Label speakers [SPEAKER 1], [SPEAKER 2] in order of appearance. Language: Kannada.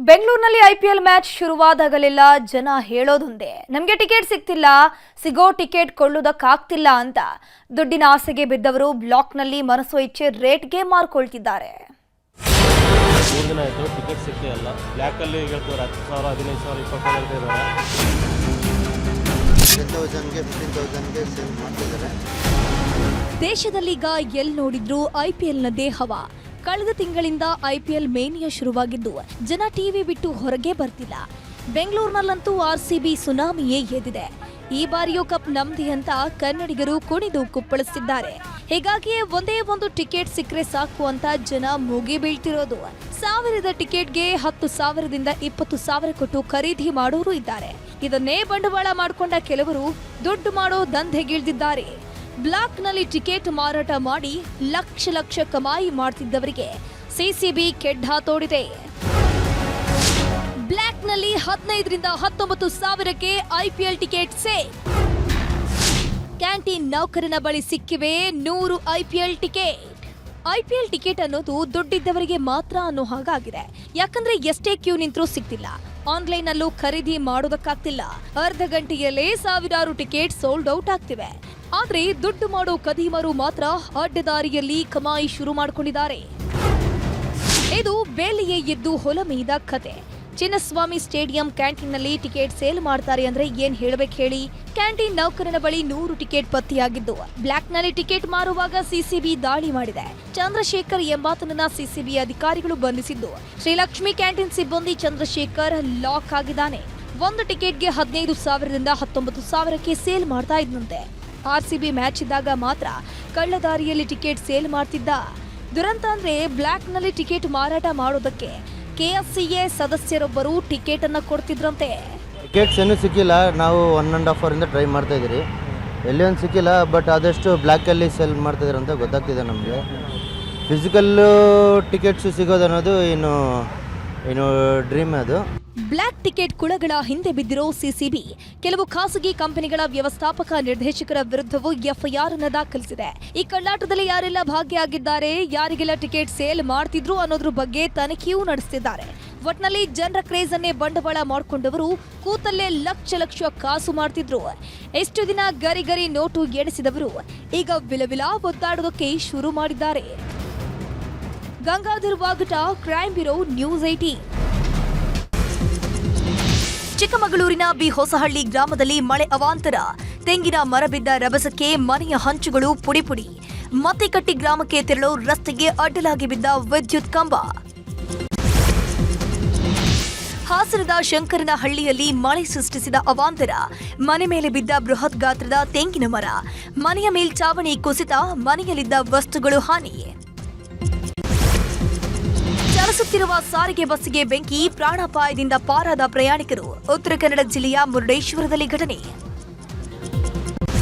[SPEAKER 1] ಬೆಂಗಳೂರಿನಲ್ಲಿ ಐಪಿಎಲ್ ಮ್ಯಾಚ್ ಶುರುವಾದಾಗಲೆಲ್ಲ ಜನ ಹೇಳೋದೊಂದೇ, ನಮಗೆ ಟಿಕೆಟ್ ಸಿಗ್ತಿಲ್ಲ, ಸಿಗೋ ಟಿಕೆಟ್ ಕೊಳ್ಳೋದಕ್ಕಾಗ್ತಿಲ್ಲ ಅಂತ. ದುಡ್ಡಿನ ಆಸೆಗೆ ಬಿದ್ದವರು ಬ್ಲಾಕ್ನಲ್ಲಿ ಮನಸೋ ಇಚ್ಛೆ ರೇಟ್ಗೆ ಮಾರ್ಕೊಳ್ತಿದ್ದಾರೆ.
[SPEAKER 2] 3 ದಿನ ಆಯಿತು, ಟಿಕೆಟ್ ಸಿಗ್ತಿಲ್ಲ. ಬ್ಲ್ಯಾಕಲ್ಲಿ ಹೇಳ್ತಾರೆ 10,000, 15,000, 20,000
[SPEAKER 3] 10,000ಗೆ ಸೇಲ್ ಮಾಡ್ತಿದ್ದಾರೆ.
[SPEAKER 1] ದೇಶದಲ್ಲೀಗ ಎಲ್ಲಿ ನೋಡಿದ್ರು ಐಪಿಎಲ್ನದೇ ಹವಾ. ಕಳೆದ ತಿಂಗಳಿಂದ ಐಪಿಎಲ್ ಮೇನಿಯಾ ಶುರುವಾಗಿದ್ದು ಜನ ಟಿವಿ ಬಿಟ್ಟು ಹೊರಗೆ ಬರ್ತಿಲ್ಲ. ಬೆಂಗಳೂರಿನಲ್ಲಂತೂ ಆರ್ಸಿಬಿ ಸುನಾಮಿಯೇ ಎದ್ದಿದೆ. ಈ ಬಾರಿಯೂ ಕಪ್ ನಮ್ದಿ ಅಂತ ಕನ್ನಡಿಗರು ಕುಣಿದು ಕುಪ್ಪಳಿಸುತ್ತಿದ್ದಾರೆ. ಹೀಗಾಗಿಯೇ ಒಂದೇ ಒಂದು ಟಿಕೆಟ್ ಸಿಕ್ಕರೆ ಸಾಕು ಅಂತ ಜನ ಮುಗಿ ಬೀಳ್ತಿರೋದು. 1000 ಟಿಕೆಟ್ಗೆ 10,000ದಿಂದ 20,000 ಕೊಟ್ಟು ಖರೀದಿ ಮಾಡೋರು ಇದ್ದಾರೆ. ಇದನ್ನೇ ಬಂಡವಾಳ ಮಾಡಿಕೊಂಡ ಕೆಲವರು ದುಡ್ಡು ಮಾಡೋ ದಂಧೆಗಿಳಿದಿದ್ದಾರೆ. ಬ್ಲಾಕ್ನಲ್ಲಿ ಟಿಕೆಟ್ ಮಾರಾಟ ಮಾಡಿ ಲಕ್ಷ ಕಮಾಯಿ ಮಾಡ್ತಿದ್ದವರಿಗೆ ಸಿಸಿಬಿ ಕೆಡ್ಡ ತೋಡಿದೆ. ಬ್ಲಾಕ್ನಲ್ಲಿ 15ರಿಂದ 19,000ಕ್ಕೆ ಐಪಿಎಲ್ ಟಿಕೆಟ್ ಸೇಲ್. ಕ್ಯಾಂಟೀನ್ ನೌಕರನ ಬಳಿ ಸಿಕ್ಕಿವೆ 100 ಐಪಿಎಲ್ ಟಿಕೆಟ್. ಐಪಿಎಲ್ ಟಿಕೆಟ್ ಅನ್ನೋದು ದುಡ್ಡಿದ್ದವರಿಗೆ ಮಾತ್ರ ಅನ್ನೋ ಹಾಗಾಗಿದೆ. ಯಾಕಂದ್ರೆ ಎಷ್ಟೇ ಕ್ಯೂ ನಿಂತರೂ ಸಿಗ್ತಿಲ್ಲ. ಆನ್ಲೈನ್ ಅಲ್ಲೂ ಖರೀದಿ ಮಾಡೋದಕ್ಕಾಗ್ತಿಲ್ಲ. ಅರ್ಧ ಗಂಟೆಯಲ್ಲೇ ಸಾವಿರಾರು ಟಿಕೆಟ್ ಸೋಲ್ಡ್ ಔಟ್ ಆಗ್ತಿವೆ. ಆದ್ರೆ ದುಡ್ಡು ಮಾಡೋ ಕದೀಮರು ಮಾತ್ರ ಅಡ್ಡದಾರಿಯಲ್ಲಿ ಕಮಾಯಿ ಶುರು ಮಾಡಿಕೊಂಡಿದ್ದಾರೆ. ಇದು ಬೇಲಿಯೇ ಎದ್ದು ಹೊಲ ಮೇಯ್ದ ಕತೆ. ಚಿನ್ನಸ್ವಾಮಿ ಸ್ಟೇಡಿಯಂ ಕ್ಯಾಂಟೀನ್ನಲ್ಲಿ ಟಿಕೆಟ್ ಸೇಲ್ ಮಾಡ್ತಾರೆ ಅಂದ್ರೆ ಏನ್ ಹೇಳ್ಬೇಕು ಹೇಳಿ. ಕ್ಯಾಂಟೀನ್ ನೌಕರನ ಬಳಿ 100 ಟಿಕೆಟ್ ಪತ್ತೆಯಾಗಿದ್ದು ಬ್ಲಾಕ್ನಲ್ಲಿ ಟಿಕೆಟ್ ಮಾರುವಾಗ ಸಿಸಿಬಿ ದಾಳಿ ಮಾಡಿದೆ. ಚಂದ್ರಶೇಖರ್ ಎಂಬಾತನನ್ನ ಸಿಸಿಬಿ ಅಧಿಕಾರಿಗಳು ಬಂಧಿಸಿದ್ದು ಶ್ರೀಲಕ್ಷ್ಮಿ ಕ್ಯಾಂಟೀನ್ ಸಿಬ್ಬಂದಿ ಚಂದ್ರಶೇಖರ್ ಲಾಕ್ ಆಗಿದ್ದಾನೆ. ಒಂದು ಟಿಕೆಟ್ಗೆ 15,000ದಿಂದ 19,000ಕ್ಕೆ ಸೇಲ್ ಮಾಡ್ತಾ ಇದ್ದಂತೆ. ಆರ್ಸಿಬಿ ಮ್ಯಾಚ್ ಇದ್ದಾಗ ಮಾತ್ರ ಕಳ್ಳದಾರಿಯಲ್ಲಿ ಟಿಕೆಟ್ ಸೇಲ್ ಮಾಡ್ತಿದ್ದ. ದುರಂತ ಅಂದ್ರೆ ಬ್ಲಾಕ್ನಲ್ಲಿ ಟಿಕೆಟ್ ಮಾರಾಟ ಮಾಡೋದಕ್ಕೆ ಕೆಎಫ್ಸಿಎ ಸದಸ್ಯರೊಬ್ಬರು ಟಿಕೆಟ್ ಅನ್ನ ಕೊಡ್ತಿದ್ರಂತೆ.
[SPEAKER 3] ಟಿಕೆಟ್ಸ್ ಏನೂ ಸಿಕ್ಕಿಲ್ಲ. ನಾವು 1.5 ಅವರಿಂದ ಟ್ರೈ ಮಾಡ್ತಾ ಇದ್ದೀರಿ, ಎಲ್ಲಿ ಒಂದು ಸಿಕ್ಕಿಲ್ಲ. ಬಟ್ ಆದಷ್ಟು ಬ್ಲ್ಯಾಕಲ್ಲಿ ಸೇಲ್ ಮಾಡ್ತಿದ್ದಾರೆ ಅಂತ ಗೊತ್ತಾಗ್ತಿದೆ ನಮಗೆ. ಫಿಸಿಕಲ್ಲು ಟಿಕೆಟ್ಸು ಸಿಗೋದು ಅನ್ನೋದು ಇನ್ನು ಡ್ರೀಮ್. ಅದು
[SPEAKER 1] ಬ್ಲಾಕ್ ಟಿಕೆಟ್ ಕುಳಗಳ ಹಿಂದೆ ಬಿದ್ದಿರೋ ಸಿಸಿಬಿ ಕೆಲವು ಖಾಸಗಿ ಕಂಪನಿಗಳ ವ್ಯವಸ್ಥಾಪಕ ನಿರ್ದೇಶಕರ ವಿರುದ್ಧವೂ ಎಫ್ಐಆರ್ ಅನ್ನು ದಾಖಲಿಸಿದೆ. ಈ ಕಳ್ಳಾಟದಲ್ಲಿ ಯಾರೆಲ್ಲ ಭಾಗಿಯಾಗಿದ್ದಾರೆ, ಯಾರಿಗೆಲ್ಲ ಟಿಕೆಟ್ ಸೇಲ್ ಮಾಡ್ತಿದ್ರು ಅನ್ನೋದ್ರ ಬಗ್ಗೆ ತನಿಖೆಯೂ ನಡೆಸುತ್ತಿದ್ದಾರೆ. ಒಟ್ನಲ್ಲಿ ಜನರ ಕ್ರೇಜ್ ಅನ್ನೇ ಬಂಡವಾಳ ಮಾಡಿಕೊಂಡವರು ಕೂತಲ್ಲೇ ಲಕ್ಷ ಕಾಸು ಮಾಡ್ತಿದ್ರು. ಎಷ್ಟು ದಿನ ಗರಿ ನೋಟು ಎಣಿಸಿದವರು ಈಗ ವಿಲವಿಲ ಒದ್ದಾಡೋದಕ್ಕೆ ಶುರು ಮಾಡಿದ್ದಾರೆ. Gangadhar ವಾಗಟ, crime bureau, news 18. ಚಿಕ್ಕಮಗಳೂರಿನ ಹೊಸಹಳ್ಳಿ ಗ್ರಾಮದಲ್ಲಿ ಮಳೆ ಅವಾಂತರ. ತೆಂಗಿನ ಮರ ಬಿದ್ದ ರಭಸಕ್ಕೆ ಮನೆಯ ಹಂಚುಗಳು ಪುಡಿ. ಮತ್ತಿಕಟ್ಟಿ ಗ್ರಾಮಕ್ಕೆ ತೆರಳೋ ರಸ್ತೆಗೆ ಅಡ್ಡಲಾಗಿ ಬಿದ್ದ ವಿದ್ಯುತ್ ಕಂಬ. ಹಾಸನದ ಶಂಕರನಹಳ್ಳಿಯಲ್ಲಿ ಮಳೆ ಸೃಷ್ಟಿಸಿದ ಅವಾಂತರ. ಮನೆ ಮೇಲೆ ಬಿದ್ದ ಬೃಹತ್ ಗಾತ್ರದ ತೆಂಗಿನ ಮರ. ಮನೆಯ ಮೇಲ್ಚಾವಣಿ ಕುಸಿತ, ಮನೆಯಲ್ಲಿದ್ದ ವಸ್ತುಗಳು ಹಾನಿ. ಚಲಿಸುತ್ತಿರುವ ಸಾರಿಗೆ ಬಸ್ಸಿಗೆ ಬೆಂಕಿ, ಪ್ರಾಣಾಪಾಯದಿಂದ ಪಾರಾದ ಪ್ರಯಾಣಿಕರು. ಉತ್ತರ ಕನ್ನಡ ಜಿಲ್ಲೆಯ ಮುರುಡೇಶ್ವರದಲ್ಲಿ ಘಟನೆ.